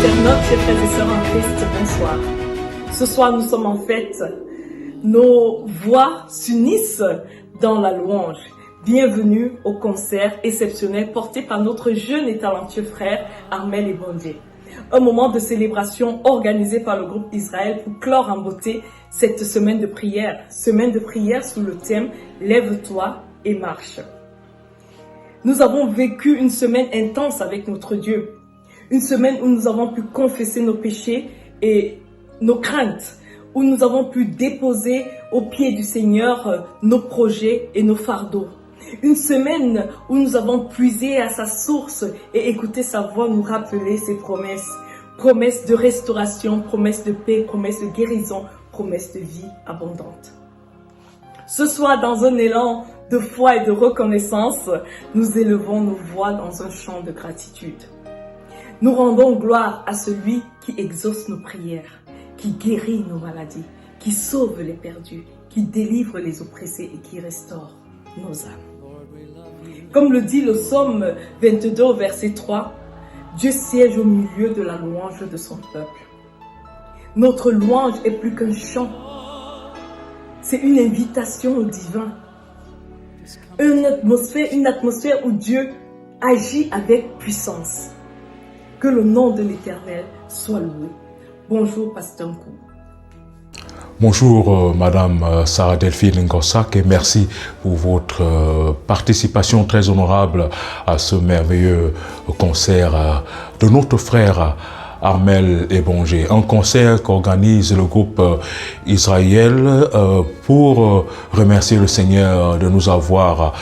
internautes, chers frères et sœurs en Christ, bonsoir. Ce soir, nous sommes en fête. Nos voix s'unissent dans la louange. Bienvenue au concert exceptionnel porté par notre jeune et talentueux frère Armel Ebonje. Un moment de célébration organisé par le groupe Israël pour clore en beauté cette semaine de prière. Semaine de prière sous le thème « Lève-toi et marche ». Nous avons vécu une semaine intense avec notre Dieu. Une semaine où nous avons pu confesser nos péchés et nos craintes, où nous avons pu déposer aux pieds du Seigneur nos projets et nos fardeaux. Une semaine où nous avons puisé à sa source et écouté sa voix nous rappeler ses promesses. Promesses de restauration, promesses de paix, promesses de guérison, promesses de vie abondante. Ce soir, dans un élan de foi et de reconnaissance, nous élevons nos voix dans un chant de gratitude. Nous rendons gloire à celui qui exauce nos prières, qui guérit nos maladies, qui sauve les perdus, qui délivre les oppressés et qui restaure nos âmes. Comme le dit le psaume 22 au verset 3, Dieu siège au milieu de la louange de son peuple. Notre louange est plus qu'un chant. C'est une invitation au divin. Une atmosphère où Dieu agit avec puissance. Que le nom de l'Éternel soit loué. Bonjour, Pasteur Nkou. Bonjour, Madame Sarah Delphine Ngossak, et merci pour votre participation très honorable à ce merveilleux concert de notre frère Armel Ebonje. Un concert qu'organise le groupe Israël pour remercier le Seigneur de nous avoir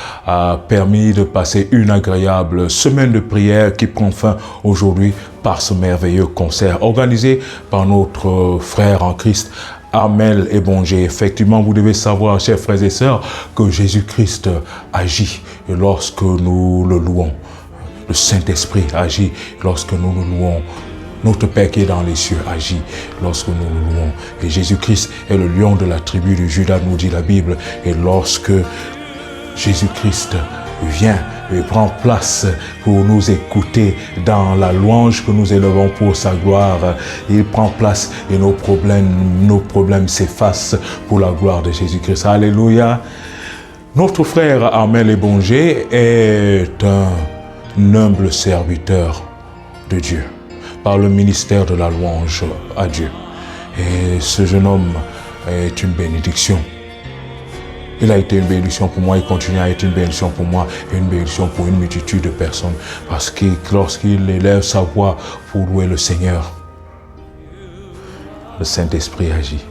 permis de passer une agréable semaine de prière qui prend fin aujourd'hui par ce merveilleux concert organisé par notre frère en Christ Armel Ebonje. Effectivement, vous devez savoir, chers frères et sœurs, que Jésus-Christ agit lorsque nous le louons. Le Saint-Esprit agit lorsque nous le louons. Notre Père qui est dans les cieux agit lorsque nous le louons. Et Jésus-Christ est le lion de la tribu de Juda, nous dit la Bible. Et lorsque Jésus-Christ vient et prend place pour nous écouter dans la louange que nous élevons pour sa gloire, il prend place et nos problèmes s'effacent pour la gloire de Jésus-Christ. Alléluia. Notre frère Armel Ebonje est un humble serviteur de Dieu par le ministère de la louange à Dieu. Et ce jeune homme est une bénédiction. Il a été une bénédiction pour moi, il continue à être une bénédiction pour moi et une bénédiction pour une multitude de personnes. Parce que lorsqu'il élève sa voix pour louer le Seigneur, le Saint-Esprit agit.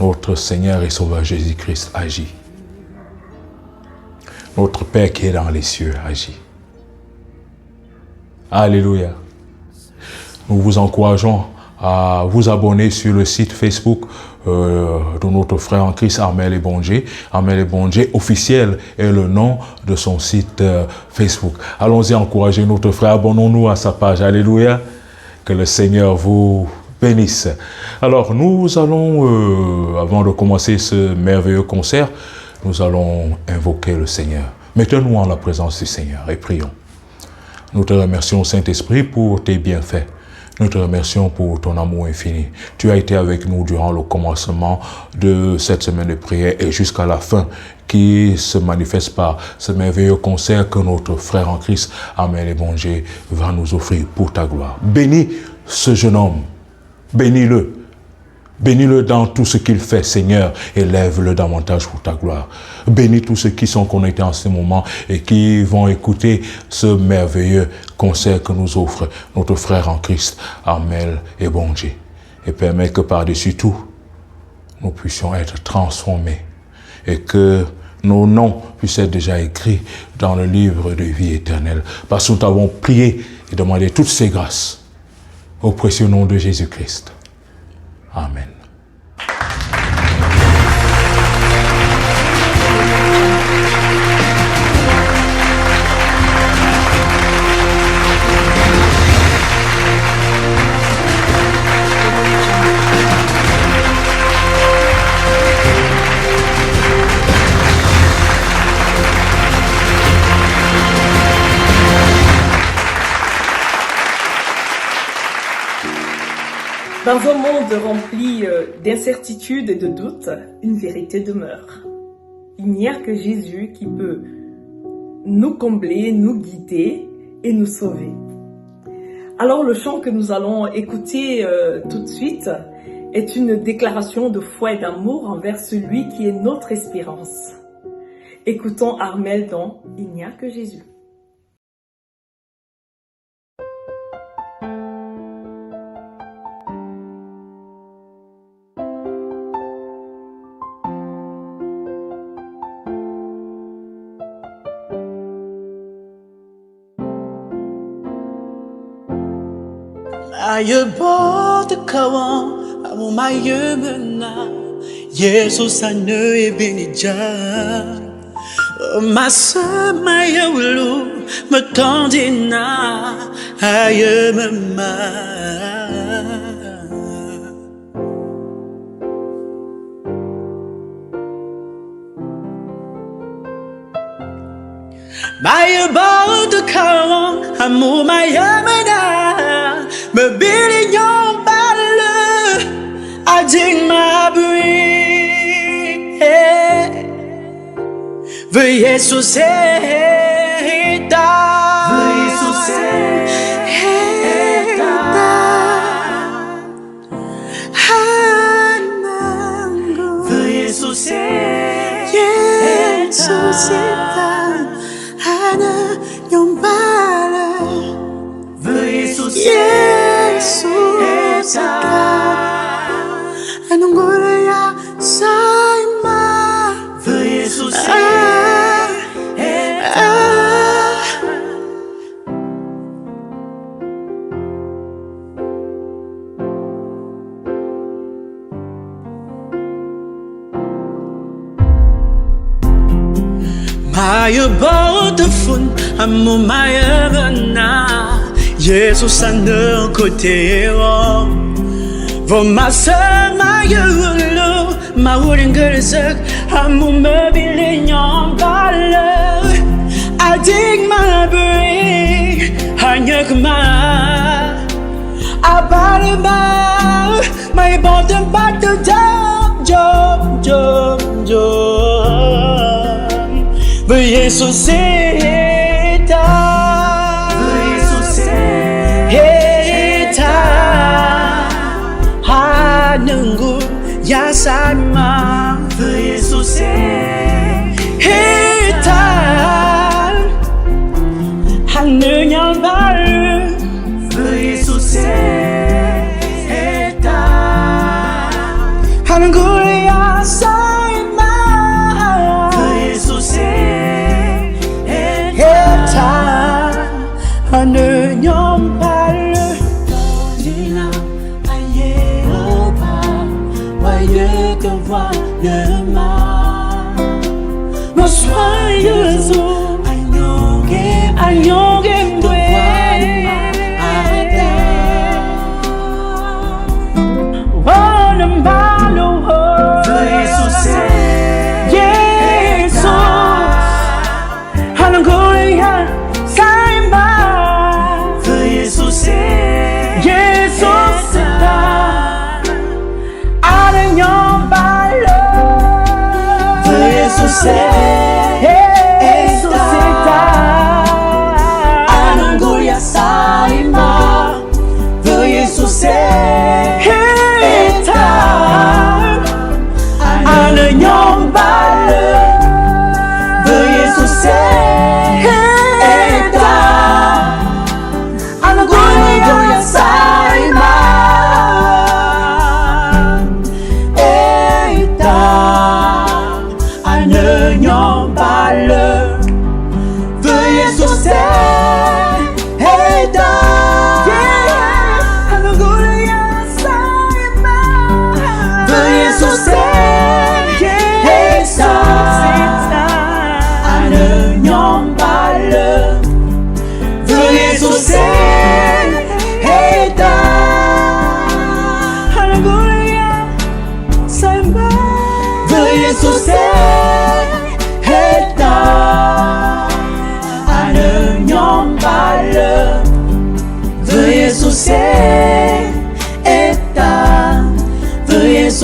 Notre Seigneur et Sauveur Jésus-Christ agit. Notre Père qui est dans les cieux agit. Alléluia. Nous vous encourageons à vous abonner sur le site Facebook de notre frère en Christ Armel Ebonje. Armel Ebonje officiel est le nom de son site Facebook. Allons-y encourager notre frère. Abonnons-nous à sa page. Alléluia. Que le Seigneur vous bénisse. Alors nous allons, avant de commencer ce merveilleux concert, nous allons invoquer le Seigneur. Mettons-nous en la présence du Seigneur et prions. Nous te remercions, Saint-Esprit, pour tes bienfaits. Nous te remercions pour ton amour infini. Tu as été avec nous durant le commencement de cette semaine de prière et jusqu'à la fin, qui se manifeste par ce merveilleux concert que notre frère en Christ, Armel Ebonje, va nous offrir pour ta gloire. Bénis ce jeune homme. Bénis-le. Bénis-le dans tout ce qu'il fait, Seigneur, et lève-le davantage pour ta gloire. Bénis tous ceux qui sont connectés en ce moment et qui vont écouter ce merveilleux concert que nous offre notre frère en Christ, Armel Ebonje. Et permets que par-dessus tout, nous puissions être transformés et que nos noms puissent être déjà écrits dans le livre de vie éternelle. Parce que nous t'avons prié et demandé toutes ces grâces au précieux nom de Jésus-Christ. Amen. Dans un monde rempli d'incertitudes et de doutes, une vérité demeure. Il n'y a que Jésus qui peut nous combler, nous guider et nous sauver. Alors le chant que nous allons écouter tout de suite est une déclaration de foi et d'amour envers celui qui est notre espérance. Écoutons Armel dans « Il n'y a que Jésus ». 마여보드카와 아무 마여면나 예수 산너의 비니자 마사 마여울루 마ton디나 아여면마 마여보드카와 아무 마여면나 Mebili nyon balle adik ma bui Veuillez sous ta Veuillez sous Veuillez sous ta Hana nyon balle Veuillez sous Anong gulaya sa ima Veuillez sous Maya botafun amu maya gana Jesus 안는 그대로 Vomasa mayulu Maurin gersak Amu mebili nyong bala Adik mabri Hanya kema Abarima May botem batu jom Veuillez saucer ta Nunggu ya sama Yesus hitam hanya baru Yesus hitam nunggu ya sama Yesus hitam hanya baru Voyez que voir le mal Nos soyeux Agnongé mdwe Wanambalo Yesus Hanangulia Saimba Yesus Resuscita Anangulia saima Resuscita Ananyong bala Resuscita Anangulia saima Eta Ananyong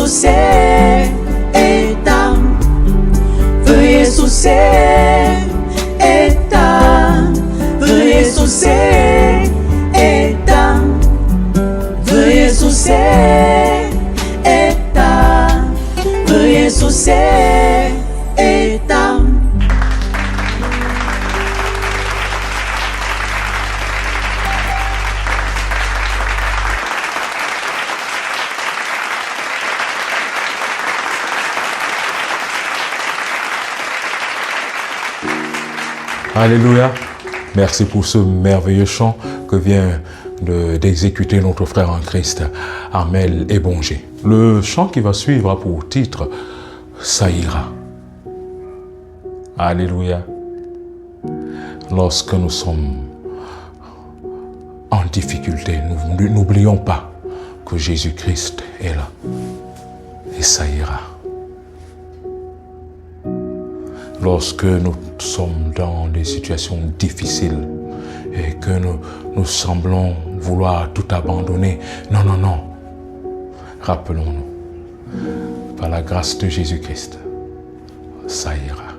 Yesus etam, feu Yesus etam, feu Yesus etam, feu Yesus etam, feu Yesus etam. Alléluia. Merci pour ce merveilleux chant que vient d'exécuter notre frère en Christ, Armel Ébongé. Le chant qui va suivre a pour titre « Ça ira ». Alléluia. Lorsque nous sommes en difficulté, nous n'oublions pas que Jésus-Christ est là. Et ça ira. Lorsque nous sommes dans des situations difficiles et que nous semblons vouloir tout abandonner, non, non, non. Rappelons-nous, par la grâce de Jésus-Christ, ça ira.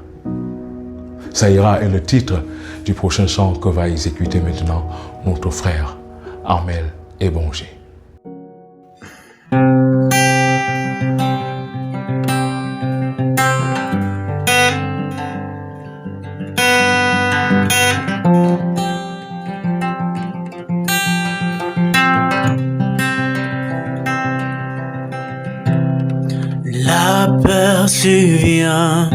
Ça ira est le titre du prochain chant que va exécuter maintenant notre frère Armel Ébongé. La peur survient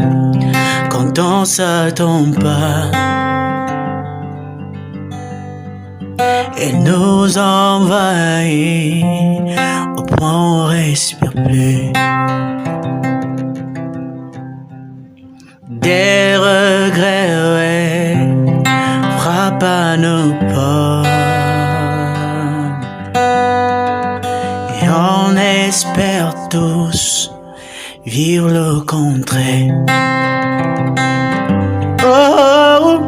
quand on s'attend pas. Elle nous envahit au point où on respire plus. Des regrets, ouais, frappent à nos portes. Et on espère tous vivre le contraire. Oh,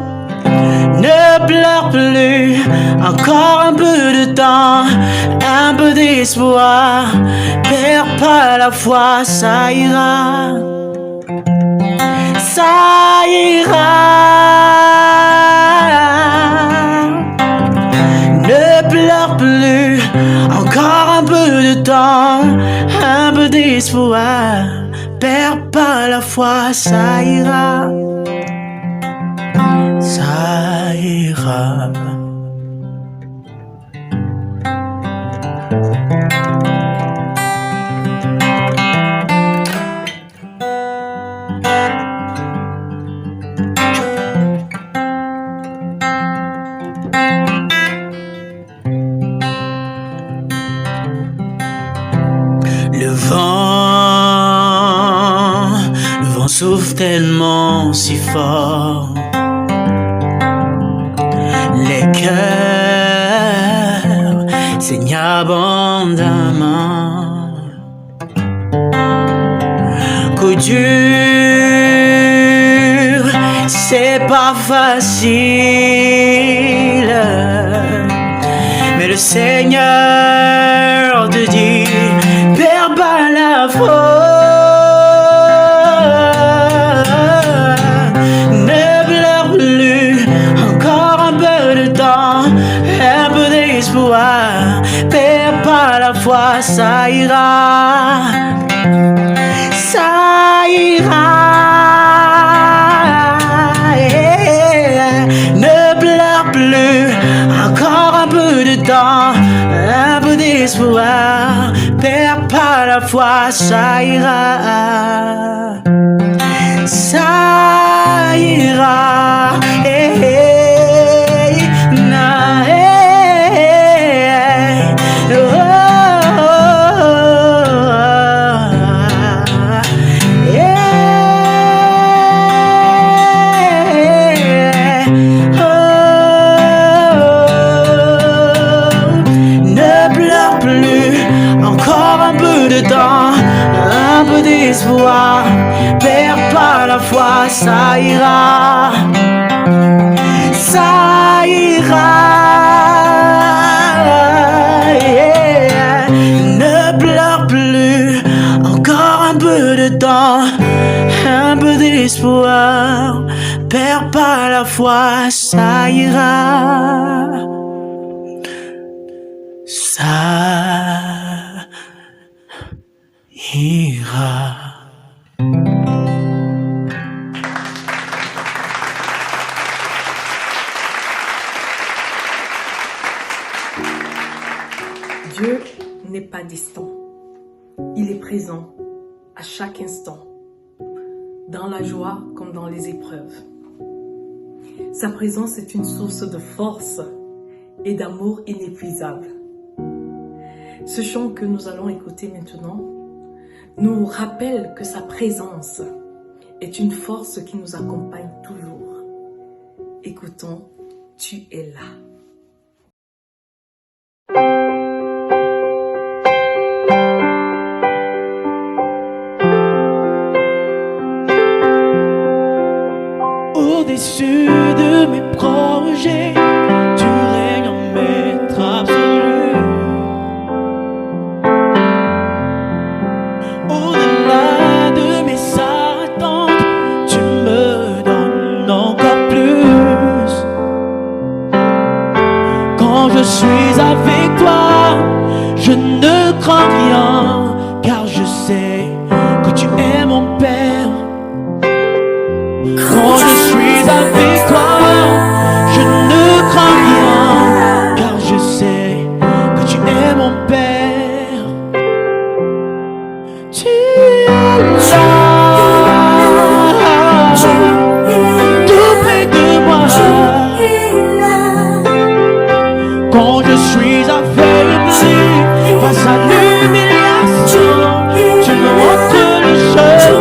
ne pleure plus, encore un peu de temps, un peu d'espoir, perds pas la foi, ça ira. Ça ira. Ne pleure plus, encore un peu de temps, un peu d'espoir, perds pas la foi, ça ira. Ça ira. Le vent souffle tellement si fort. Les cœurs saignent abondamment. Coup dur, c'est pas facile, mais le Seigneur te dit, perds pas la foi. Ne pleure plus, encore un peu de temps, un peu d'espoir, perds pas la foi, ça ira. Ça ira. Yeah. Ne pleure plus, encore un peu de temps, un peu d'espoir, perds pas la foi, ça ira. Ça ira. Hey, na, hey, oh, oh, yeah, oh, ne pleure plus, encore un peu de temps, un peu d'espoir, perds pas la foi, ça ira. Ça ira. Yeah. Ne pleure plus, encore perds pas la foi, ça ira. Ça ira. Dieu n'est pas distant. Il est présent à chaque instant, dans la joie comme dans les épreuves. Sa présence est une source de force et d'amour inépuisable. Ce chant que nous allons écouter maintenant nous rappelle que sa présence est une force qui nous accompagne toujours. Écoutons, tu es là. Au-dessus de mes projets, tu règnes en maître absolu. Au-delà de mes attentes, tu me donnes encore plus. Quand je suis avec toi, je ne crains rien, car je sais que tu es mon Père. Quand je suis avec toi, je ne crains rien, car je sais que tu es mon Père. Tu es là, tout près de moi. Quand je suis aveugle face à l'humiliation, tu me montres le chemin.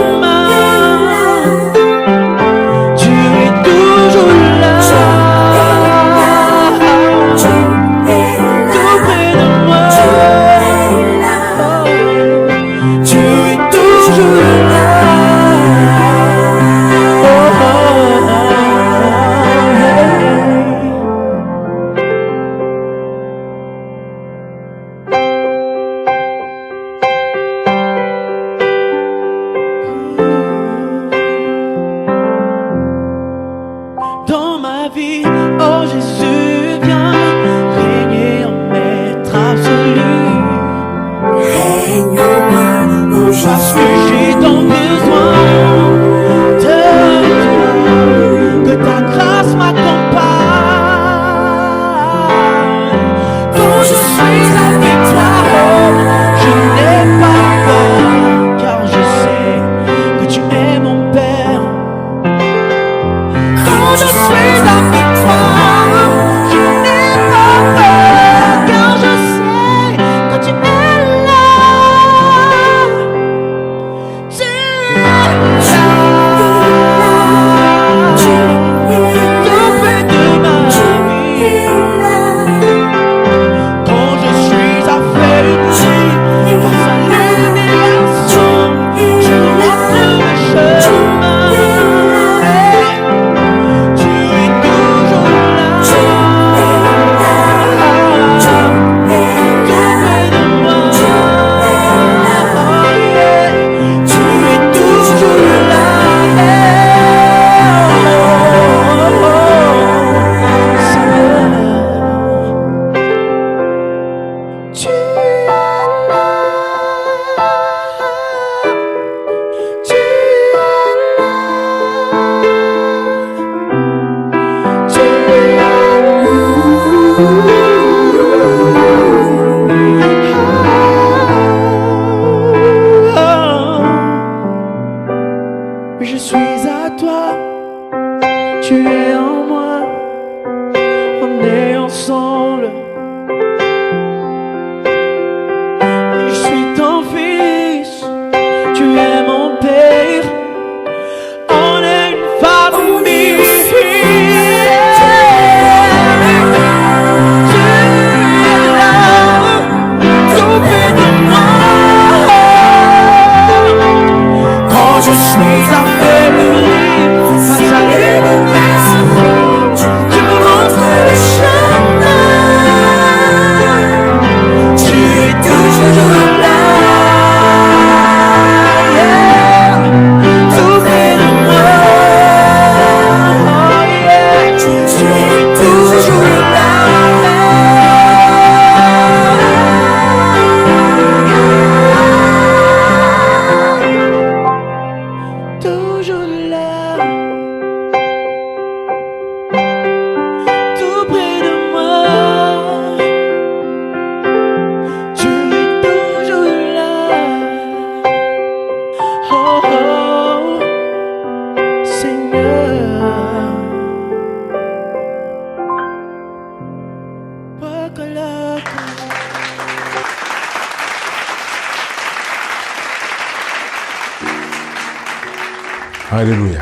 Alléluia.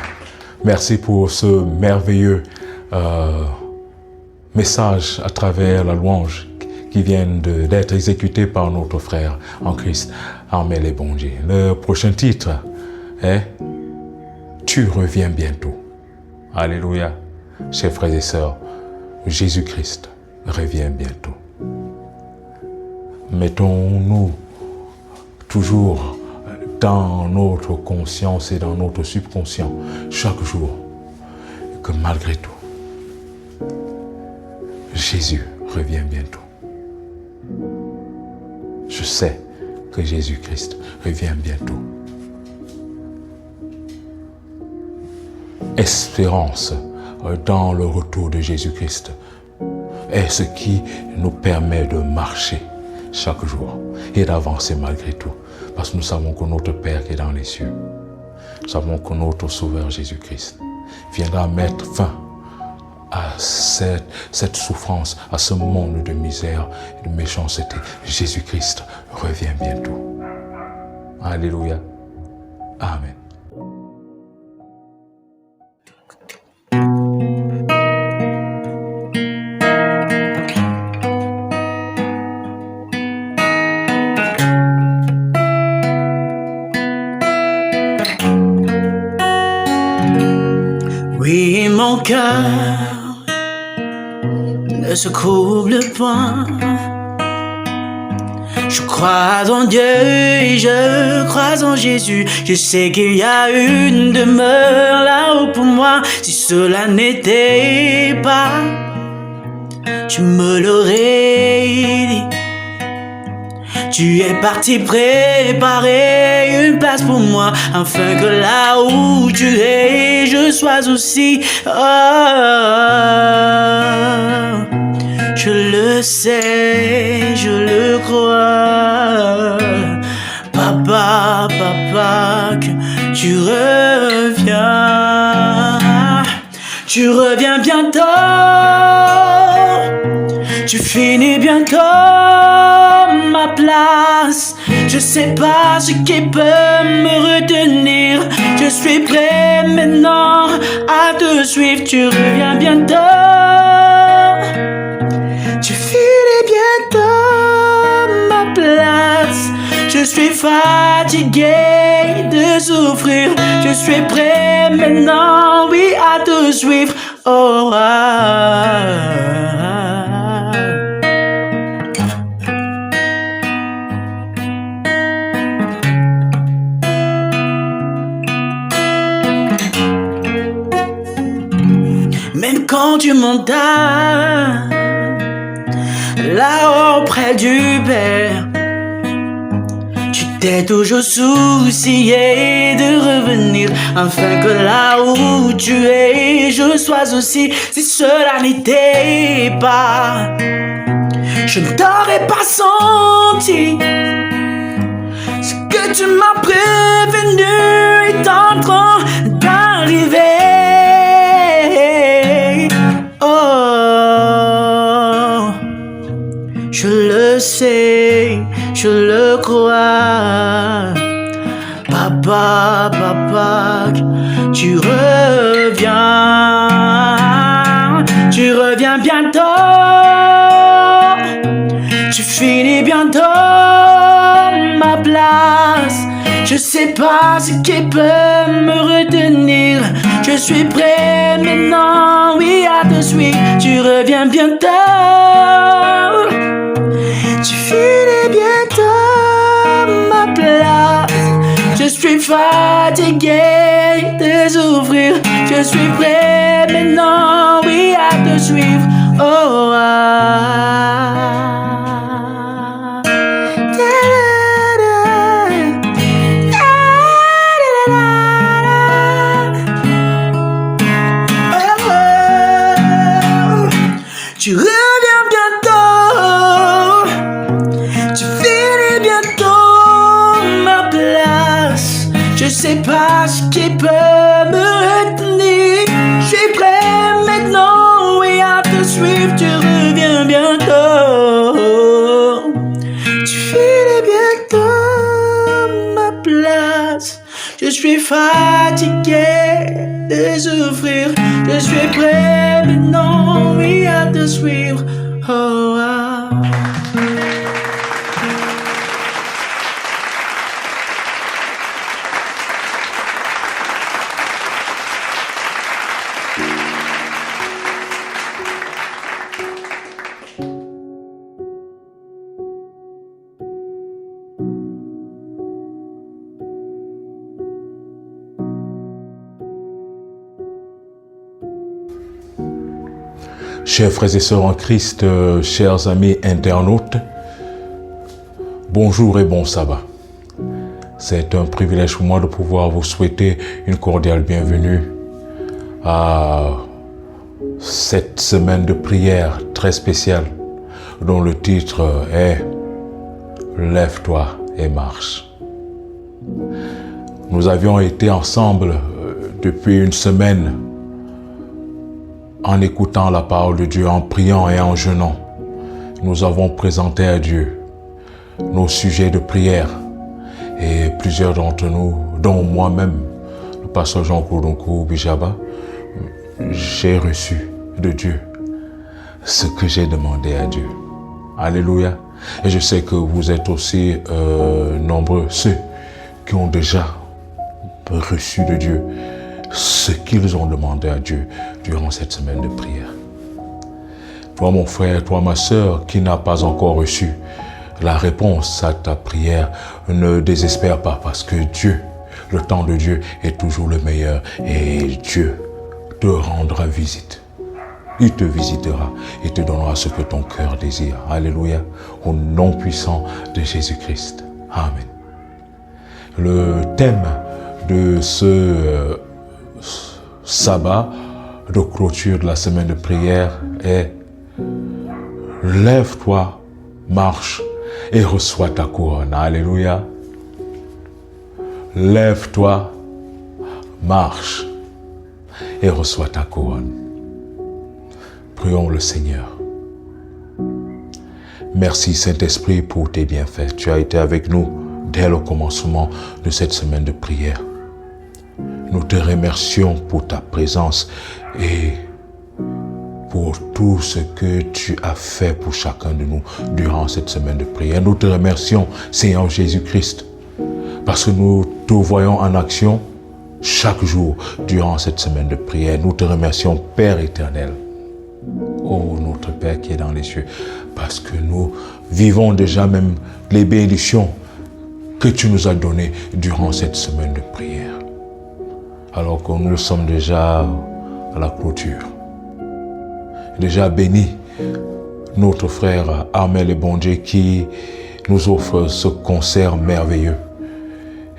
Merci pour ce merveilleux message à travers la louange qui vient d'être exécuté par notre frère en Christ, Armel Ebonji. Le prochain titre est « Tu reviens bientôt ». Alléluia. Chers frères et sœurs, Jésus-Christ revient bientôt. Mettons-nous toujours dans notre conscience et dans notre subconscient chaque jour que malgré tout, Jésus revient bientôt. Je sais que Jésus-Christ revient bientôt. Espérance dans le retour de Jésus-Christ est ce qui nous permet de marcher chaque jour et d'avancer malgré tout. Parce que nous savons que notre Père qui est dans les cieux, nous savons que notre Sauveur Jésus-Christ viendra mettre fin à cette souffrance, à ce monde de misère et de méchanceté. Jésus-Christ revient bientôt. Alléluia. Amen. Oui, mon cœur ne se trouble point. Je crois en Dieu et je crois en Jésus. Je sais qu'il y a une demeure là-haut pour moi. Si cela n'était pas, tu me l'aurais dit. Tu es parti préparer une place pour moi, afin que là où tu es, je sois aussi. Je le sais, je le crois. Papa, papa, que tu reviens bientôt. Tu finis bientôt ma place. Je sais pas ce qui peut me retenir. Je suis prêt maintenant à te suivre. Tu reviens bientôt. Tu finis bientôt ma place. Je suis fatigué de souffrir. Je suis prêt maintenant, oui, à te suivre. Oh, Même quand tu montes là-haut près du Père, tu t'es toujours soucié de revenir, afin que là où tu es, je sois aussi. Si cela n'était pas, je ne t'aurais pas senti. Ce que tu m'as prévenu est en train d'arriver. Oh, je le sais, je le crois. Papa, papa, tu reviens bientôt. Tu finis bientôt ma place. Je sais pas ce qui peut me retenir. Je suis prêt maintenant, oui, à te suivre. Tu reviens bientôt. Tu finis bientôt ma place. Je suis fatigué de souffrir. Je suis prêt maintenant, oui, à te suivre. Oh, Tu reviens bientôt. Tu finis bientôt ma place. Je sais pas ce qui peut me retenir. Je suis prêt maintenant, oui, à te suivre. Tu reviens bientôt. suis fatigué de souffrir. Je suis prêt maintenant, oui, à te suivre. Oh, ah. Chers frères et sœurs en Christ, chers amis internautes, bonjour et bon sabbat. C'est un privilège pour moi de pouvoir vous souhaiter une cordiale bienvenue à cette semaine de prière très spéciale dont le titre est « Lève-toi et marche ». Nous avions été ensemble depuis une semaine en écoutant la parole de Dieu, en priant et en jeûnant. Nous avons présenté à Dieu nos sujets de prière et plusieurs d'entre nous, dont moi-même, le pasteur Jean-Claude Nkou Bijaba, j'ai reçu de Dieu ce que j'ai demandé à Dieu. Alléluia. Et je sais que vous êtes aussi nombreux, ceux qui ont déjà reçu de Dieu ce qu'ils ont demandé à Dieu durant cette semaine de prière. Toi mon frère, toi ma sœur, qui n'a pas encore reçu la réponse à ta prière, ne désespère pas parce que Dieu, le temps de Dieu est toujours le meilleur et Dieu te rendra visite. Il te visitera et te donnera ce que ton cœur désire. Alléluia. Au nom puissant de Jésus-Christ. Amen. Le thème de ce sabbat de clôture de la semaine de prière est « Lève-toi, marche et reçois ta couronne ». Alléluia. Lève-toi, marche et reçois ta couronne. Prions le Seigneur. Merci Saint-Esprit pour tes bienfaits. Tu as été avec nous dès le commencement de cette semaine de prière. Nous te remercions pour ta présence et pour tout ce que tu as fait pour chacun de nous durant cette semaine de prière. Nous te remercions, Seigneur Jésus-Christ, parce que nous te voyons en action chaque jour durant cette semaine de prière. Nous te remercions, Père éternel. Oh, notre Père qui est dans les cieux, parce que nous vivons déjà même les bénédictions que tu nous as données durant cette semaine de prière. Alors que nous sommes déjà à la clôture. Déjà béni notre frère Armel et Bondier qui nous offre ce concert merveilleux.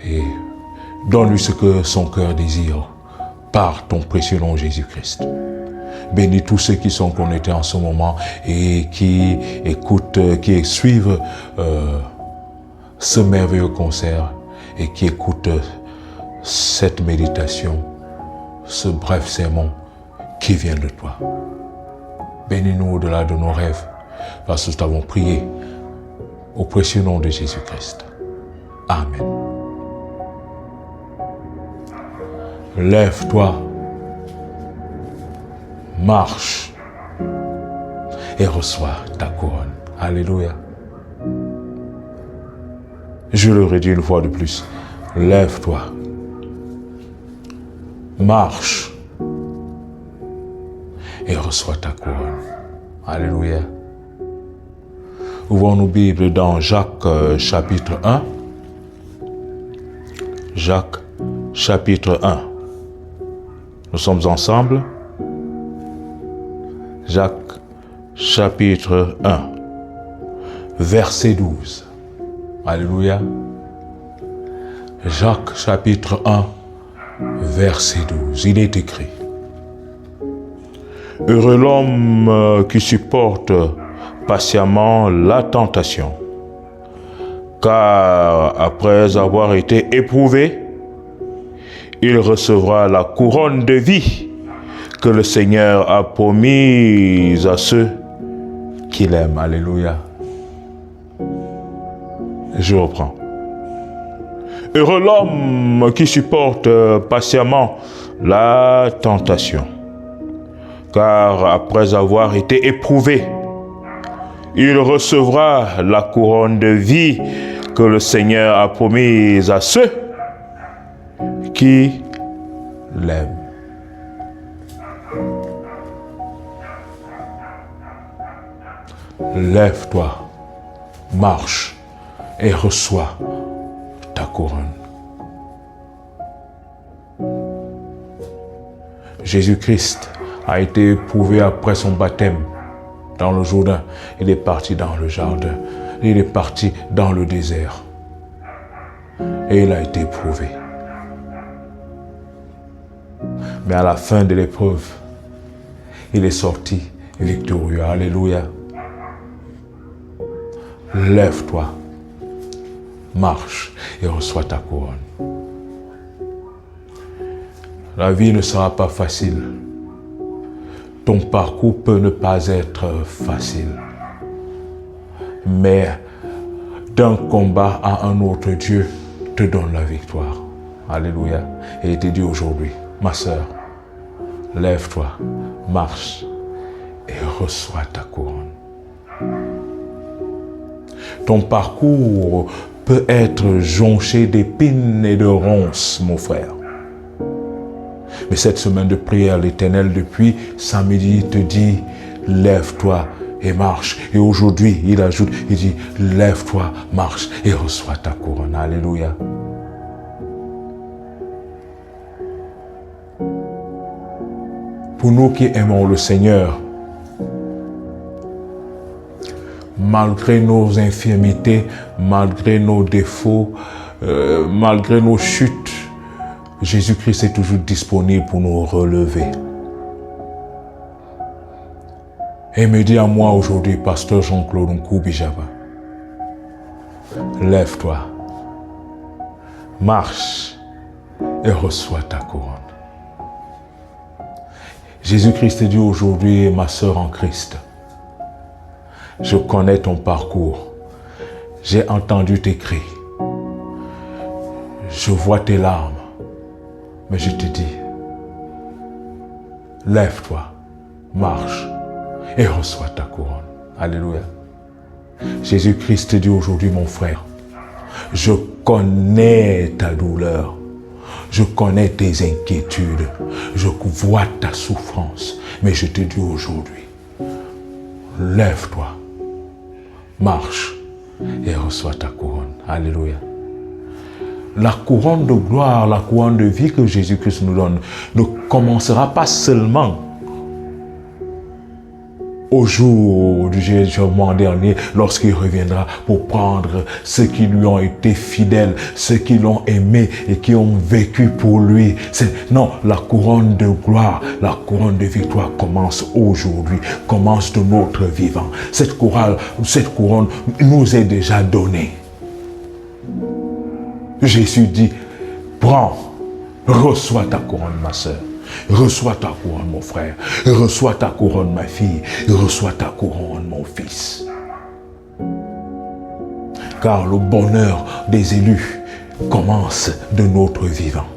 Et donne-lui ce que son cœur désire par ton précieux nom Jésus-Christ. Bénis tous ceux qui sont connectés en ce moment et qui écoutent, qui suivent ce merveilleux concert et qui écoutent cette méditation, ce bref sermon qui vient de toi. Bénis-nous au-delà de nos rêves, parce que nous t'avons prié au précieux nom de Jésus-Christ. Amen. Lève-toi, marche et reçois ta couronne. Alléluia. Je le redis une fois de plus. Lève-toi, marche et reçois ta couronne. Alléluia. Ouvrons nos Bibles dans Jacques chapitre 1. Jacques chapitre 1. Nous sommes ensemble. Jacques chapitre 1, verset 12. Alléluia. Jacques chapitre 1, verset 12. Il est écrit: Heureux l'homme qui supporte patiemment la tentation, car après avoir été éprouvé, il recevra la couronne de vie que le Seigneur a promise à ceux qui l'aiment. Alléluia. Je reprends. Heureux l'homme qui supporte patiemment la tentation, car après avoir été éprouvé, il recevra la couronne de vie que le Seigneur a promise à ceux qui l'aiment. Lève-toi, marche et reçois ta couronne. Jésus-Christ a été éprouvé après son baptême dans le Jourdain. Il est parti dans le jardin. Il est parti dans le désert. Et il a été éprouvé. Mais à la fin de l'épreuve, il est sorti victorieux. Alléluia. Lève-toi, marche et reçois ta couronne. La vie ne sera pas facile. Ton parcours peut ne pas être facile. Mais d'un combat à un autre, Dieu te donne la victoire. Alléluia. Et il te dit aujourd'hui, ma sœur, lève-toi, marche et reçois ta couronne. Ton parcours peut être jonché d'épines et de ronces, mon frère. Mais cette semaine de prière, l'Éternel, depuis samedi, te dit, lève-toi et marche. Et aujourd'hui, il ajoute, il dit, lève-toi, marche et reçois ta couronne. Alléluia. Pour nous qui aimons le Seigneur, malgré nos infirmités, malgré nos défauts, malgré nos chutes, Jésus-Christ est toujours disponible pour nous relever. Et me dit à moi aujourd'hui, pasteur Jean-Claude Nkoubijaba, lève-toi, marche et reçois ta couronne. Jésus-Christ dit aujourd'hui, ma sœur en Christ, je connais ton parcours, j'ai entendu tes cris, je vois tes larmes, mais je te dis, lève-toi, marche et reçois ta couronne. Alléluia. Jésus-Christ dit aujourd'hui, mon frère, je connais ta douleur, je connais tes inquiétudes, je vois ta souffrance, mais je te dis aujourd'hui, lève-toi, marche et reçois ta couronne. Alléluia. La couronne de gloire, la couronne de vie que Jésus-Christ nous donne ne commencera pas seulement au jour du jugement dernier, lorsqu'il reviendra pour prendre ceux qui lui ont été fidèles, ceux qui l'ont aimé et qui ont vécu pour lui. Non, la couronne de gloire, la couronne de victoire commence aujourd'hui, commence de notre vivant. Cette couronne nous est déjà donnée. Jésus dit, prends, reçois ta couronne, ma sœur. Reçois ta couronne, mon frère. Reçois ta couronne, ma fille. Reçois ta couronne, mon fils. Car le bonheur des élus commence de notre vivant.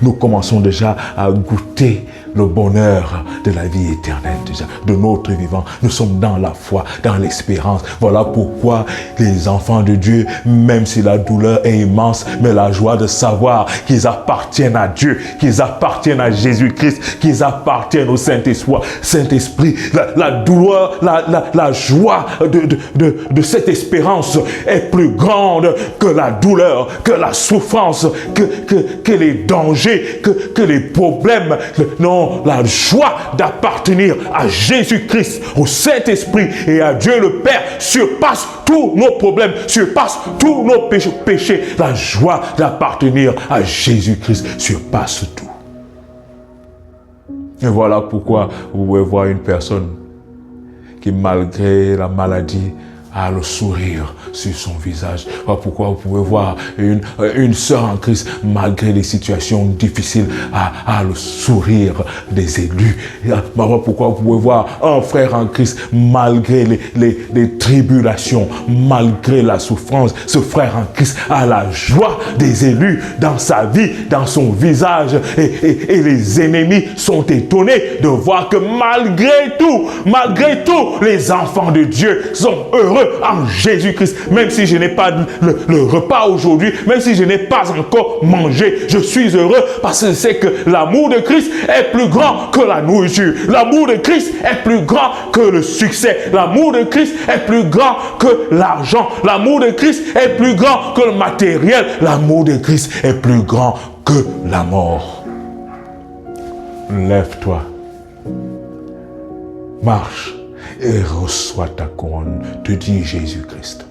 Nous commençons déjà à goûter le bonheur de la vie éternelle, déjà, de notre vivant. Nous sommes dans la foi, dans l'espérance. Voilà pourquoi les enfants de Dieu, même si la douleur est immense, mais la joie de savoir qu'ils appartiennent à Dieu, qu'ils appartiennent à Jésus-Christ, qu'ils appartiennent au Saint-Esprit. La douleur, la joie de cette espérance est plus grande que la douleur, que la souffrance, que les dangers, que les problèmes. Non, la joie d'appartenir à Jésus-Christ, au Saint-Esprit et à Dieu le Père surpasse tous nos problèmes, surpasse tous nos péchés. La joie d'appartenir à Jésus-Christ surpasse tout. Et voilà pourquoi vous pouvez voir une personne qui, malgré la maladie, a le sourire sur son visage. Voilà pourquoi vous pouvez voir une sœur en Christ, malgré les situations difficiles, a le sourire des élus. Voilà pourquoi vous pouvez voir un frère en Christ, malgré les tribulations, malgré la souffrance, ce frère en Christ a la joie des élus dans sa vie, dans son visage. Et les ennemis sont étonnés de voir que malgré tout, les enfants de Dieu sont heureux en Jésus-Christ. Même si je n'ai pas le repas aujourd'hui, même si je n'ai pas encore mangé, je suis heureux parce que je sais que l'amour de Christ est plus grand que la nourriture. L'amour de Christ est plus grand que le succès. L'amour de Christ est plus grand que l'argent. L'amour de Christ est plus grand que le matériel. L'amour de Christ est plus grand que la mort. Lève-toi, marche et reçois ta couronne, te dit Jésus-Christ.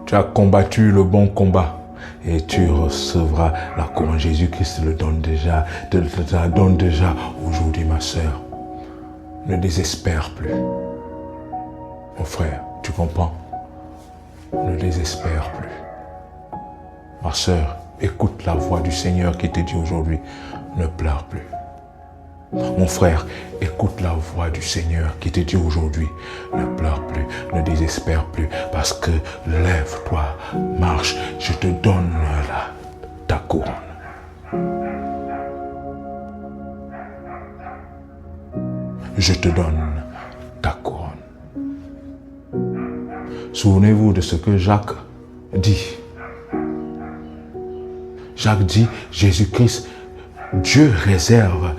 Tu as combattu le bon combat et tu recevras la couronne. Jésus-Christ te la donne déjà aujourd'hui, ma sœur. Ne désespère plus. Mon frère, tu comprends? Ne désespère plus. Ma sœur, écoute la voix du Seigneur qui te dit aujourd'hui, ne pleure plus. Mon frère, écoute la voix du Seigneur qui te dit aujourd'hui, ne pleure plus, ne désespère plus, parce que lève-toi, marche, je te donne ta couronne. Je te donne ta couronne. Souvenez-vous de ce que Jacques dit. Jacques dit, Jésus-Christ, Dieu réserve,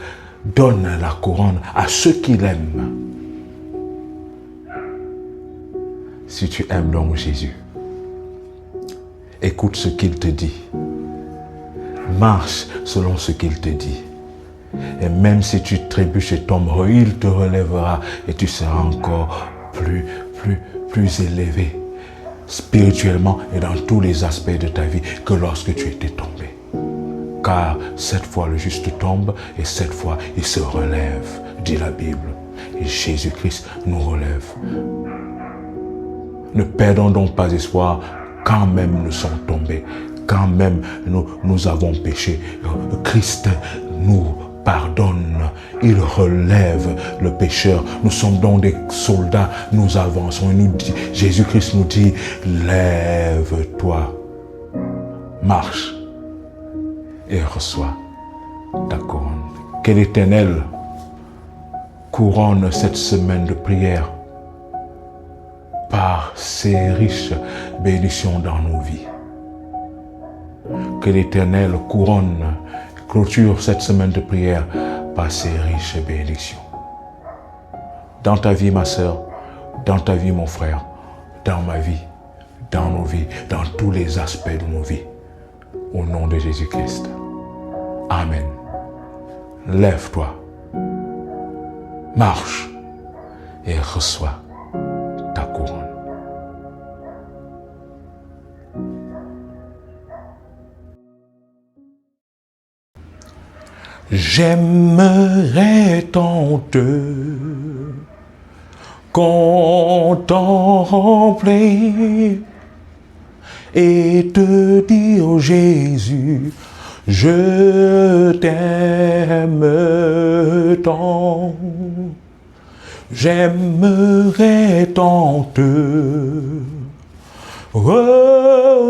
donne la couronne à ceux qui l'aiment. Si tu aimes donc Jésus, écoute ce qu'il te dit. Marche selon ce qu'il te dit. Et même si tu trébuches et tombes, il te relèvera et tu seras encore plus élevé spirituellement et dans tous les aspects de ta vie que lorsque tu étais tombé. Car cette fois le juste tombe et cette fois il se relève, dit la Bible. Et Jésus-Christ nous relève. Ne perdons donc pas espoir quand même nous sommes tombés, quand même nous avons péché. Christ nous pardonne, il relève le pécheur. Nous sommes donc des soldats, nous avançons. Jésus-Christ nous dit, lève-toi, marche et reçois ta couronne. Que l'Éternel couronne cette semaine de prière par ses riches bénédictions dans nos vies. Que l'Éternel clôture cette semaine de prière par ses riches bénédictions. Dans ta vie, ma sœur, dans ta vie, mon frère, dans ma vie, dans nos vies, dans tous les aspects de nos vies. Au nom de Jésus-Christ. Amen. Lève-toi, marche et reçois ta couronne. J'aimerais tant te contempler et te dire, Jésus, je t'aime tant. J'aimerais tant te remercier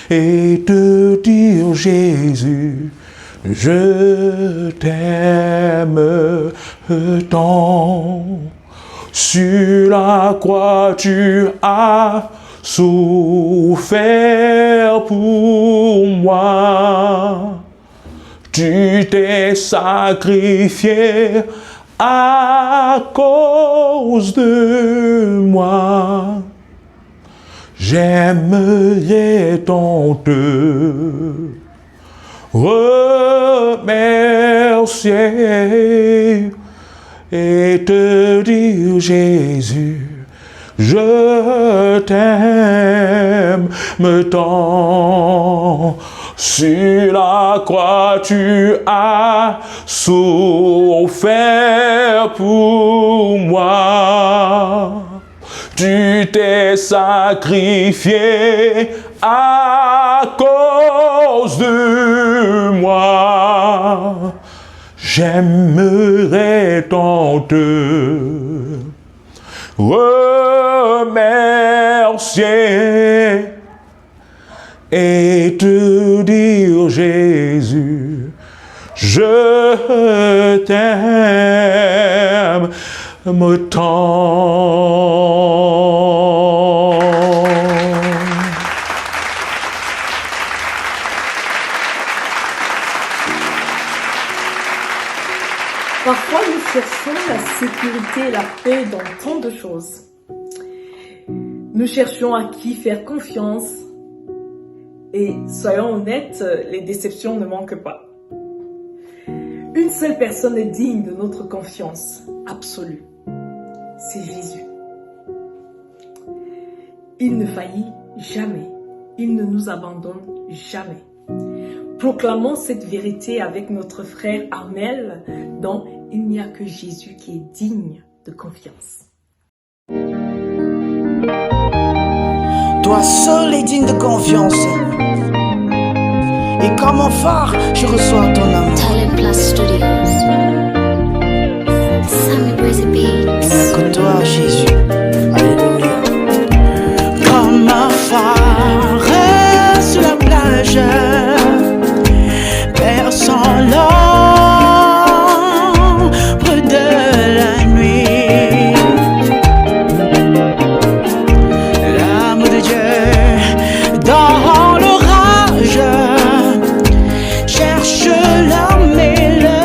et te dire, Jésus, je t'aime tant. Sur la croix, tu as souffert pour moi. Tu t'es sacrifié à cause de moi. J'aimerais tant te remercier et te dire, Jésus, je t'aime tant. Sur la croix, tu as souffert pour moi. Tu t'es sacrifié à cause de moi. J'aimerais tant te remercier et te dire, Jésus, je t'aime tant. Parfois, nous cherchons la sécurité et la paix dans tant de choses. Nous cherchons à qui faire confiance. Et soyons honnêtes, les déceptions ne manquent pas. Une seule personne est digne de notre confiance absolue. C'est Jésus. Il ne faillit jamais. Il ne nous abandonne jamais. Proclamons cette vérité avec notre frère Armel dans « Il n'y a que Jésus qui est digne de confiance ». Toi seul est digne de confiance. Et comme un phare, je reçois ton amour. Talent Plus Studios. Sammy Brazy Beats. Que toi, Jésus. Alléluia. Comme un phare sur la plage, perçant l'ombre de la nuit. L'amour de Dieu dans l'orage cherche l'homme et le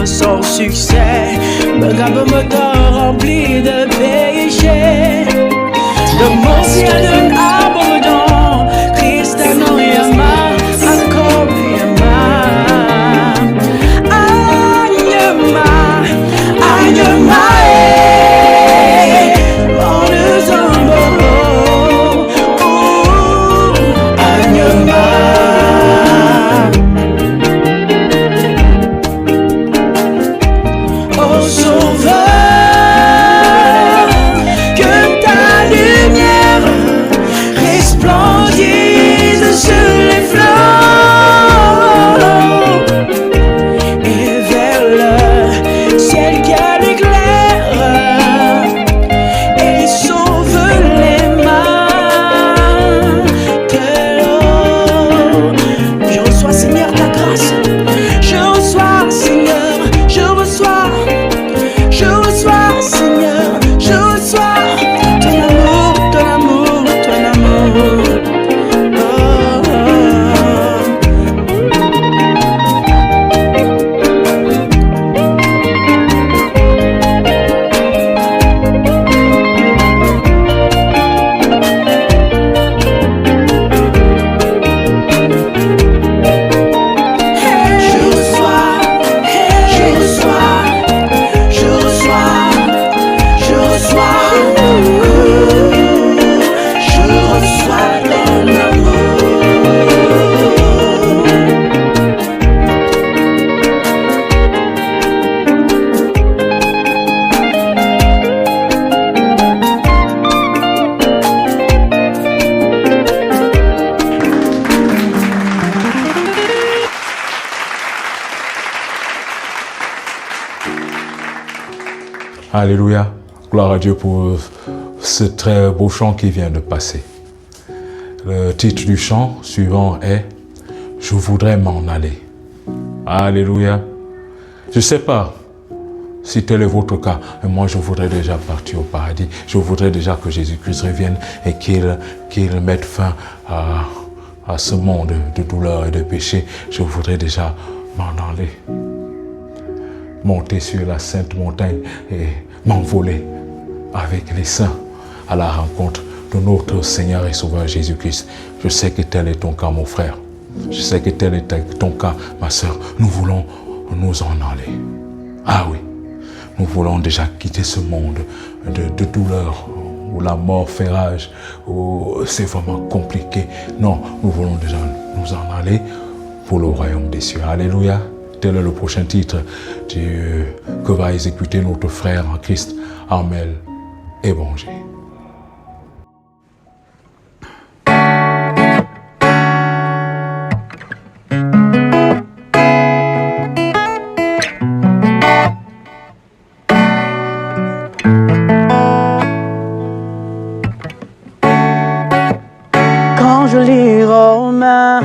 sans succès, me garde moteur rempli de péchés. Le monde s'y donne à bon don, Christ non yama, encore yama. Agnema, mon zambo, agnema. Sauveur. Alléluia. Gloire à Dieu pour ce très beau chant qui vient de passer. Le titre du chant suivant est « Je voudrais m'en aller ». Alléluia. Je ne sais pas si tel est votre cas, mais moi je voudrais déjà partir au paradis. Je voudrais déjà que Jésus-Christ revienne et qu'il mette fin à ce monde de douleur et de péché. Je voudrais déjà m'en aller. Monter sur la sainte montagne et m'envoler avec les saints à la rencontre de notre Seigneur et Sauveur Jésus-Christ. Je sais que tel est ton cas, mon frère. Je sais que tel est ton cas, ma sœur. Nous voulons nous en aller. Ah oui, nous voulons déjà quitter ce monde de douleur où la mort fait rage, où c'est vraiment compliqué. Non, nous voulons déjà nous en aller pour le royaume des cieux. Alléluia. Tel est le prochain titre que va exécuter notre frère en Christ, Armel Ébanger. Quand je lis Romains,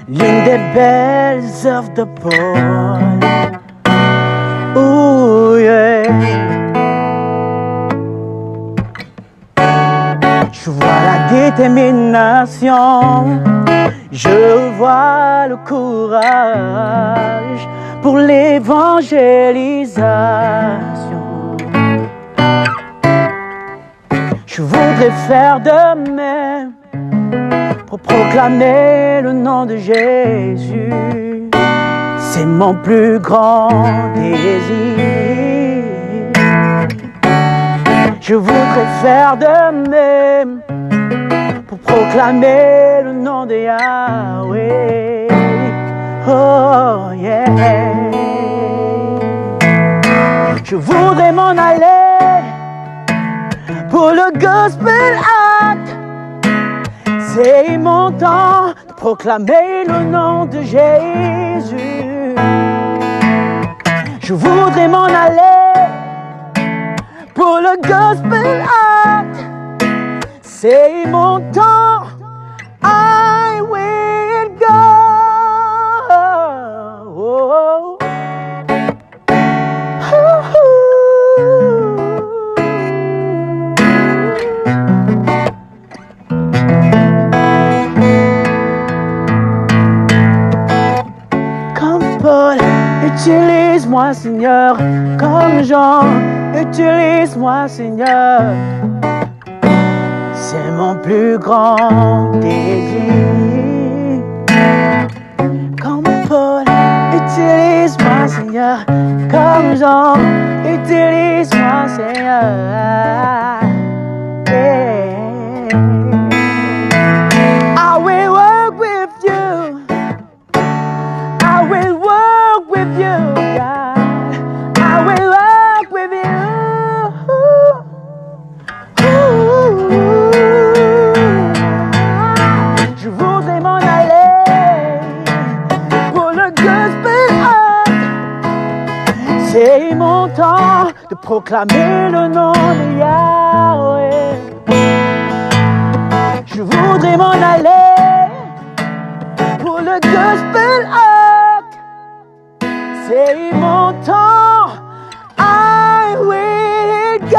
l'une des belles œuvres de Paul. Oh yeah. Je vois la détermination, je vois le courage pour l'évangélisation. Je voudrais faire de même pour proclamer le nom de Jésus. C'est mon plus grand désir. Je voudrais faire de même pour proclamer le nom de Yahweh. Oh yeah. Je voudrais m'en aller pour le gospel act. C'est mon temps de proclamer le nom de Jésus. Je voudrais m'en aller pour le gospel act. C'est mon temps. I will go. Oh. Utilise-moi, Seigneur, comme Jean. Utilise-moi, Seigneur. C'est mon plus grand désir. Comme Paul, utilise-moi, Seigneur, comme Jean. Utilise-moi, Seigneur. Yeah. I will work with you. I will work with you, God. I will walk with you. Je voudrais m'en aller pour le gospel act. C'est mon temps de proclamer le nom de Yahweh. Je voudrais m'en aller pour le gospel act. C'est mon temps, I will go.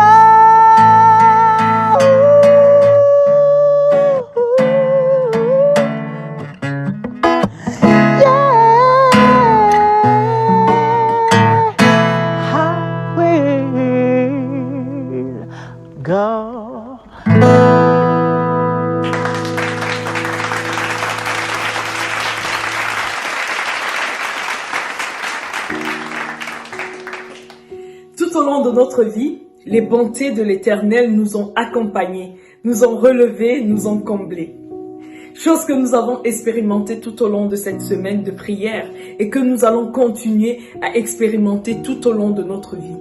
Yeah, I will go. Tout au long de notre vie, les bontés de l'Éternel nous ont accompagnés, nous ont relevés, nous ont comblés. Chose que nous avons expérimentée tout au long de cette semaine de prière et que nous allons continuer à expérimenter tout au long de notre vie.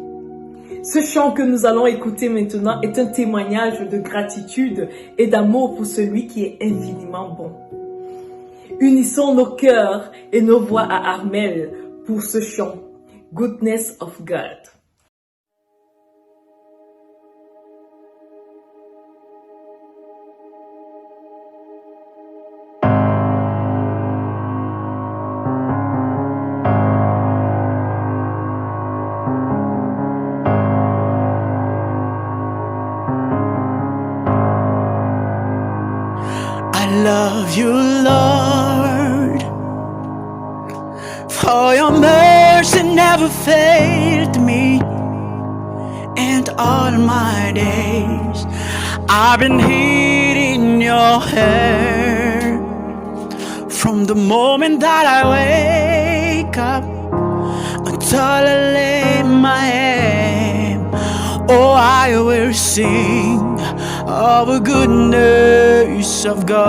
Ce chant que nous allons écouter maintenant est un témoignage de gratitude et d'amour pour celui qui est infiniment bon. Unissons nos cœurs et nos voix à Armel pour ce chant, Goodness of God. you, Lord, for your mercy never failed me. And all my days I've been hid in your hair. From the moment that I wake up until I lay my head, oh, I will sing of the goodness of God.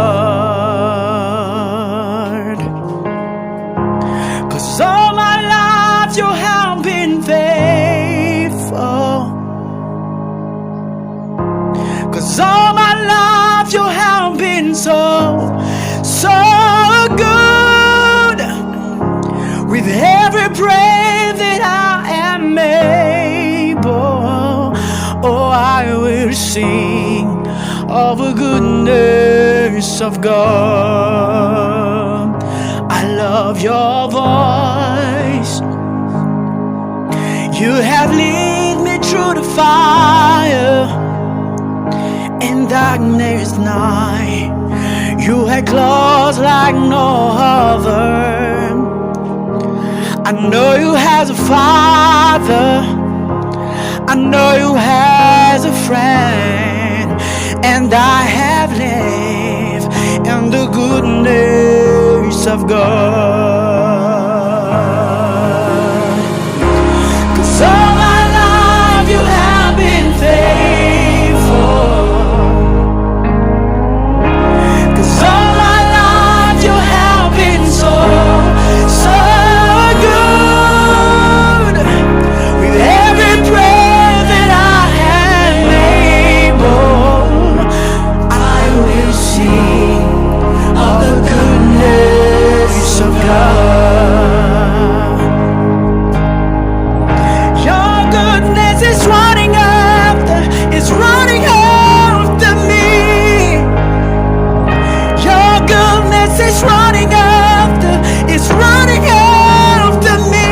'Cause all my life you have been faithful. 'Cause all my life you have been so good. With every breath that I am able, oh, I will sing of the goodness of God. I love your voice. You have led me through the fire and darkness night. You are close like no other. I know you has a father. I know you has a friend. And I have lived in the goodness of God. 'Cause all my life you have been faithful. 'Cause all my life you have been so good. With every breath that I am able, I will sing of the goodness of God. Your goodness is running after me. Your goodness is running after me.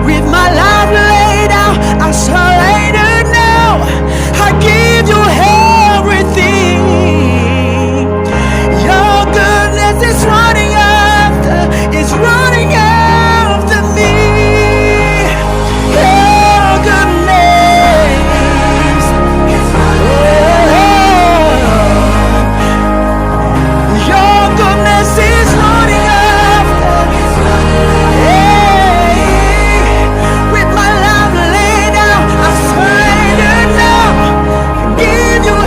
With my life laid out, I surrender now. I give you everything. Your goodness is running after me. Your goodness, your goodness is running after. With my life laid out, I surrender now. Give you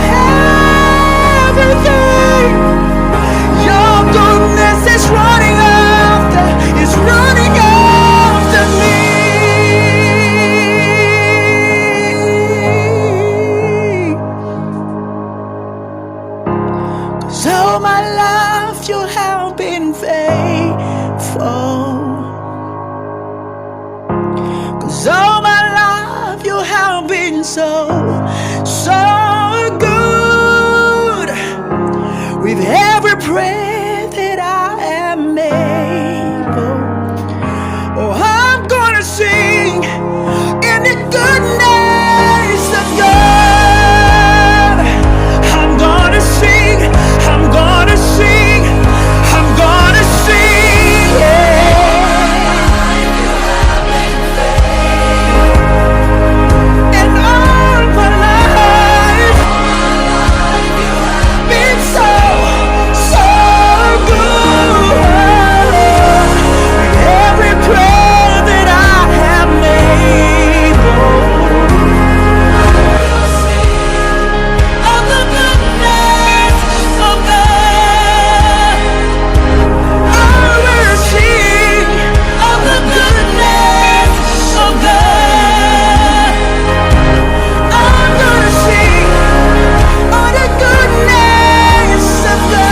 everything. Your goodness is running after me. 'Cause all my life you have been faithful. 'Cause all my life you have been so good. With every breath that I am able, oh, I'm gonna sing in the goodness of God. I'm gonna sing, I'm gonna sing, I'm gonna sing, yeah. And all my life, been so good. With every prayer that I have made, of the goodness of God, I will sing of the goodness of God. I'm gonna sing of the goodness of God.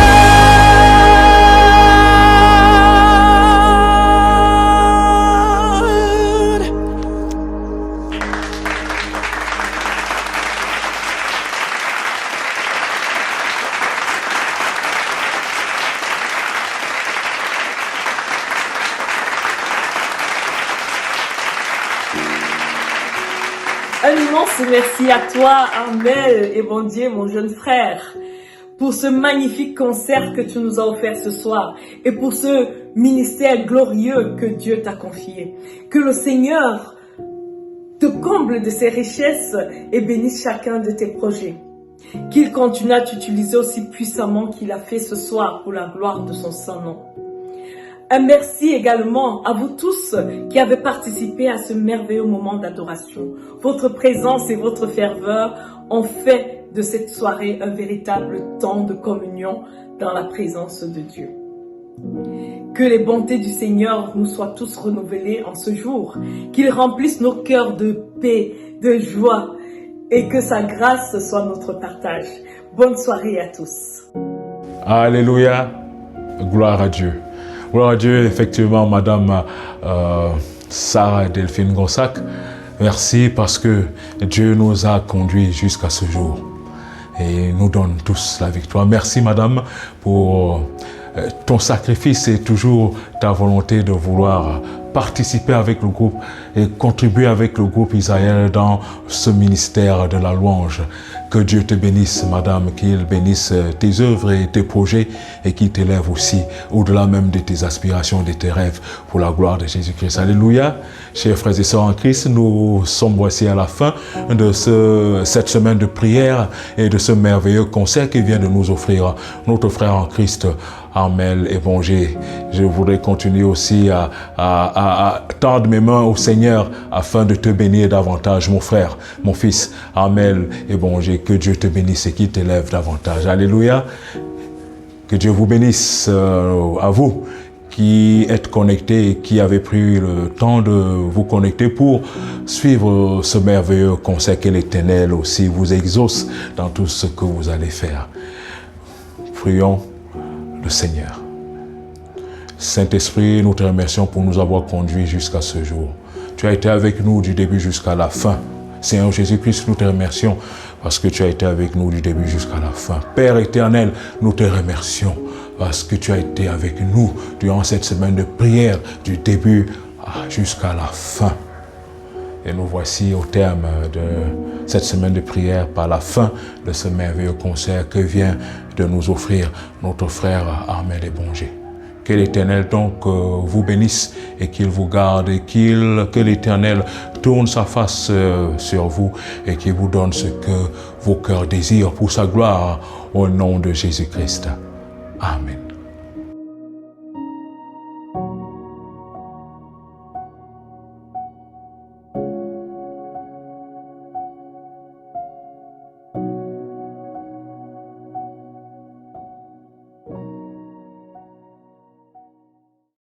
Un immense merci à toi, Armel, et bon Dieu, mon jeune frère, pour ce magnifique concert que tu nous as offert ce soir et pour ce ministère glorieux que Dieu t'a confié. Que le Seigneur te comble de ses richesses et bénisse chacun de tes projets. Qu'il continue à t'utiliser aussi puissamment qu'il a fait ce soir pour la gloire de son saint nom. Un merci également à vous tous qui avez participé à ce merveilleux moment d'adoration. Votre présence et votre ferveur ont fait de cette soirée un véritable temps de communion dans la présence de Dieu. Que les bontés du Seigneur nous soient tous renouvelées en ce jour, qu'il remplisse nos cœurs de paix, de joie et que sa grâce soit notre partage. Bonne soirée à tous. Alléluia, gloire à Dieu. Gloire à Dieu, effectivement, Madame Sarah Delphine Gonsac, merci parce que Dieu nous a conduits jusqu'à ce jour et nous donne tous la victoire. Merci, Madame, pour ton sacrifice et toujours ta volonté de vouloir participer avec le groupe et contribuer avec le groupe Israël dans ce ministère de la louange. Que Dieu te bénisse, Madame, qu'il bénisse tes œuvres et tes projets et qu'il t'élève aussi au-delà même de tes aspirations, de tes rêves pour la gloire de Jésus-Christ. Alléluia. Chers frères et sœurs en Christ, nous sommes voici à la fin de cette semaine de prière et de ce merveilleux concert qui vient de nous offrir notre frère en Christ, Armel Ébonger. Je voudrais continuer aussi à tendre mes mains au Seigneur afin de te bénir davantage, mon frère, mon fils, Armel Ébonger. Que Dieu te bénisse et qu'il t'élève davantage. Alléluia. Que Dieu vous bénisse à vous qui êtes connectés et qui avez pris le temps de vous connecter pour suivre ce merveilleux concert que l'Éternel aussi vous exauce dans tout ce que vous allez faire. Prions le Seigneur. Saint-Esprit, nous te remercions pour nous avoir conduits jusqu'à ce jour. Tu as été avec nous du début jusqu'à la fin. Seigneur Jésus-Christ, nous te remercions parce que tu as été avec nous du début jusqu'à la fin. Père éternel, nous te remercions parce que tu as été avec nous durant cette semaine de prière du début jusqu'à la fin. Et nous voici au terme de cette semaine de prière par la fin de ce merveilleux concert que vient de nous offrir notre frère Armel Ébonger. Que l'Éternel donc vous bénisse et qu'il vous garde et que l'Éternel tourne sa face sur vous et qu'il vous donne ce que vos cœurs désirent pour sa gloire au nom de Jésus-Christ. Amen.